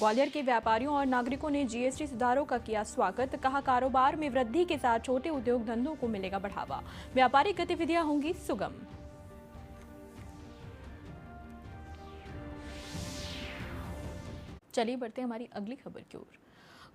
ग्वालियर के व्यापारियों और नागरिकों ने जीएसटी सुधारों का किया स्वागत। कहा कारोबार में वृद्धि के साथ छोटे उद्योग धंधों को मिलेगा बढ़ावा, व्यापारिक गतिविधियां होंगी सुगम। चलिए बढ़ते हैं हमारी अगली खबर की ओर।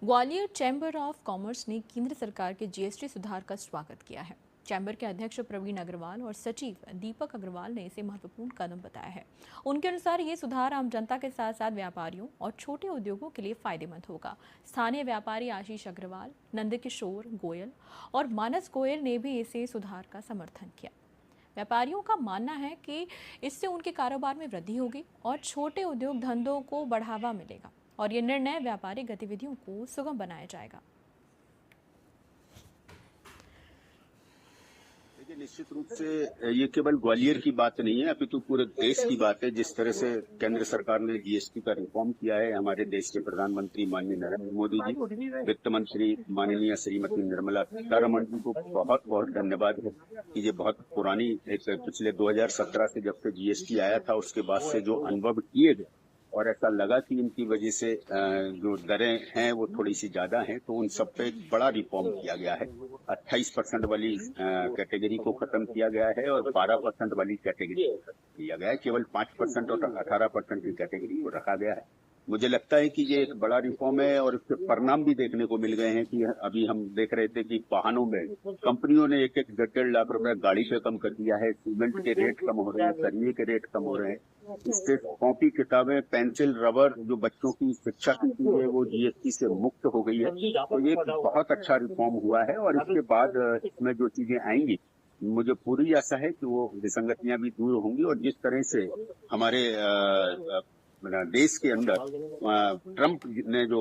ग्वालियर चैम्बर ऑफ कॉमर्स ने केंद्र सरकार के जीएसटी सुधार का स्वागत किया है। चैम्बर के अध्यक्ष प्रवीण अग्रवाल और सचिव दीपक अग्रवाल ने इसे महत्वपूर्ण कदम बताया है। उनके अनुसार ये सुधार आम जनता के साथ साथ व्यापारियों और छोटे उद्योगों के लिए फायदेमंद होगा। स्थानीय व्यापारी आशीष अग्रवाल, नंदकिशोर गोयल और मानस गोयल ने भी इसे सुधार का समर्थन किया। व्यापारियों का मानना है कि इससे उनके कारोबार में वृद्धि होगी और छोटे उद्योग धंधों को बढ़ावा मिलेगा और ये निर्णय व्यापारिक गतिविधियों को सुगम बनाया जाएगा। निश्चित रूप से ये केवल ग्वालियर की बात नहीं है, अपितु पूरे देश की बात है। जिस तरह से केंद्र सरकार ने जीएसटी का रिफॉर्म किया है, हमारे देश के प्रधानमंत्री माननीय नरेंद्र मोदी जी, वित्त मंत्री माननीय श्रीमती निर्मला सीतारमण जी को बहुत बहुत धन्यवाद है कि ये बहुत पुरानी पिछले 2017 से जब से जीएसटी आया था उसके बाद से जो अनुभव किए गए और ऐसा लगा कि इनकी वजह से जो दरें हैं वो थोड़ी सी ज्यादा हैं, तो उन सब पे एक बड़ा रिफॉर्म किया गया है। 28% वाली कैटेगरी को खत्म किया गया है और 12% वाली कैटेगरी को खत्म किया गया है। केवल 5% और 18% की कैटेगरी को रखा गया है। मुझे लगता है कि ये एक बड़ा रिफॉर्म है और इसके परिणाम भी देखने को मिल गए हैं कि अभी हम देख रहे थे कि वाहनों में कंपनियों ने 1-1 लाख रुपए गाड़ी पे कम कर दिया है। सीमेंट के रेट कम हो रहे हैं, सरिये के रेट कम हो रहे हैं। इससे कॉपी, किताबें, पेंसिल, रबर जो बच्चों की शिक्षा की चीज है वो जीएसटी से मुक्त हो गई है। तो ये बहुत अच्छा रिफॉर्म हुआ है और इसके बाद इसमें जो चीजें आएंगी मुझे पूरी आशा है कि वो विसंगतियां भी दूर होंगी और जिस तरह से हमारे देश के अंदर ट्रंप ने जो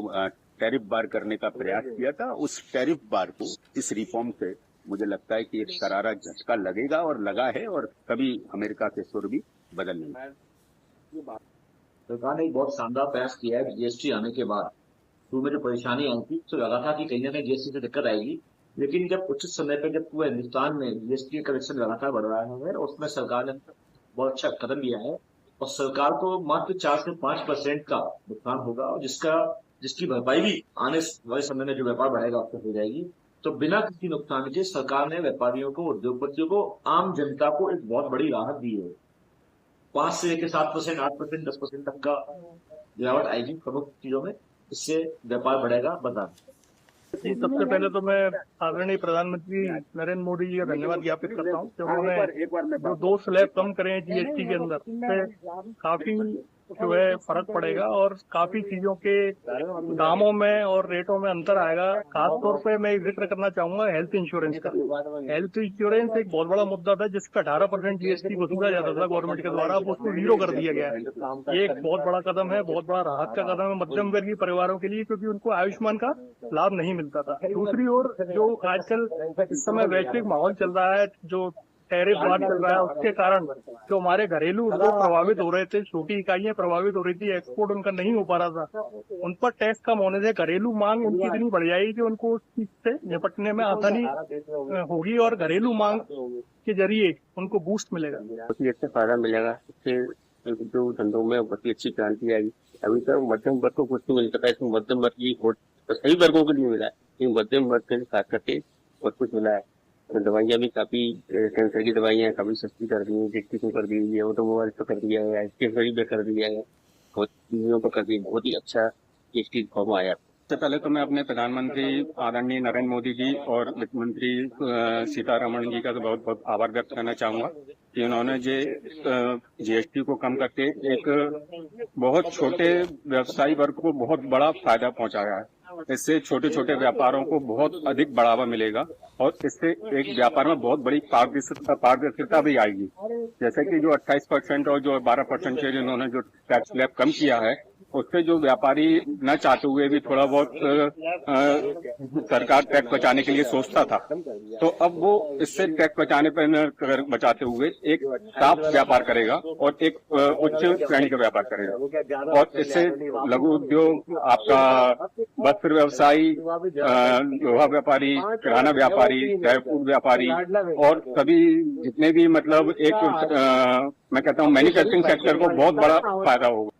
टैरिफ बार करने का प्रयास किया था, उस टैरिफ बार को इस रिफॉर्म से मुझे लगता है कि एक करारा झटका लगेगा और लगा है और कभी अमेरिका के सुर भी बदलने। सरकार ने एक बहुत शानदार प्रयास किया है। जीएसटी आने के बाद शुरू में जो परेशानी आई थी तो लगा था कि कहीं ना कहीं जीएसटी से दिक्कत आएगी, लेकिन जब उचित समय पर जब पूरे हिंदुस्तान में जीएसटी का कलेक्शन लगातार बढ़ रहा है और उसमें सरकार ने बहुत अच्छा कदम लिया है और सरकार को मात्र 4 से 5% का नुकसान होगा और जिसकी भरपाई भी आने वाले समय में जो व्यापार बढ़ेगा उससे हो जाएगी। तो बिना किसी नुकसान के सरकार ने व्यापारियों को, उद्योगपतियों को, आम जनता को एक बहुत बड़ी राहत दी है। 5 से लेकर 7%, 8%, 10% तक का गिरावट आएगी प्रमुख चीजों में। इससे व्यापार बढ़ेगा। बता सबसे पहले तो मैं आदरणीय प्रधानमंत्री नरेंद्र मोदी जी का धन्यवाद ज्ञापित करता हूँ कि उन्होंने जो 2 स्लैब कम करे हैं जीएसटी के अंदर, उससे काफी जो है फर्क पड़ेगा और काफी चीजों के दामों में और रेटों में अंतर आएगा। खासतौर पे मैं जिक्र करना चाहूंगा हेल्थ इंश्योरेंस का। हेल्थ इंश्योरेंस एक बहुत बड़ा मुद्दा था जिसका 18% जीएसटी वसूला जाता था गवर्नमेंट के द्वारा, अब उसको 0 कर दिया गया है। ये एक बहुत बड़ा कदम है, बहुत बड़ा राहत का कदम है मध्यम वर्गीय परिवारों के लिए, क्योंकि उनको आयुष्मान का लाभ नहीं मिलता था। दूसरी ओर जो आजकल इस समय वैश्विक माहौल चल रहा है, जो टैरिफ बार चल रहा है, उसके कारण जो हमारे घरेलू उद्योग प्रभावित हो रहे थे, छोटी इकाइयां प्रभावित हो रही थी, एक्सपोर्ट उनका नहीं हो पा रहा था, उन पर टैक्स कम होने से घरेलू मांग उनकी इतनी बढ़ जाएगी कि उनको उस चीज से निपटने में आसानी होगी और घरेलू मांग के जरिए उनको बूस्ट मिलेगा, बहुत ही अच्छा फायदा मिलेगा। इससे जो धंधों में बहुत ही अच्छी क्रांति आएगी। अभी तक मध्यम वर्ग को कुछ नहीं मिलता था, इसमें मध्यम वर्ग की सही वर्गों को नहीं मिला है, लेकिन मध्यम वर्ग के खास करके बहुत कुछ मिला है। तो दवाइयाँ भी काफी, कैंसर की दवाइयाँ काफी सस्ती कर दी है, डिस्ट्रिक्ट को कर दी है, ऑटोमोबाइल पर कर दिया है, स्टेशनरी पे कर दिया है, बहुत चीजों पर कर दिया। बहुत ही अच्छा जीएसटी रिफॉर्म आया। सबसे पहले तो मैं अपने प्रधानमंत्री आदरणीय नरेंद्र मोदी जी और वित्त मंत्री सीतारमण जी का तो बहुत बहुत आभार व्यक्त करना चाहूंगा कि उन्होंने जीएसटी को कम करके एक बहुत छोटे व्यवसायी वर्ग को बहुत बड़ा फायदा पहुंचाया है। इससे छोटे छोटे व्यापारों को बहुत अधिक बढ़ावा मिलेगा और इससे एक व्यापार में बहुत बड़ी पारदर्शिता भी आएगी। जैसे कि जो 28% और जो 12% से जिन्होंने जो टैक्स स्लैब कम किया है, उससे जो व्यापारी न चाहते हुए भी थोड़ा बहुत सरकार टैक्स बचाने के लिए सोचता था, तो अब वो इससे टैक्स बचाते हुए एक साफ व्यापार करेगा और एक उच्च श्रेणी का व्यापार करेगा। और इससे लघु उद्योग, आपका वस्त्र व्यवसायी, लोहा व्यापारी, किराना व्यापारी, ड्राई फ्रूट व्यापारी और सभी जितने भी मतलब एक मैं कहता हूँ मैन्युफैक्चरिंग सेक्टर को बहुत बड़ा फायदा होगा।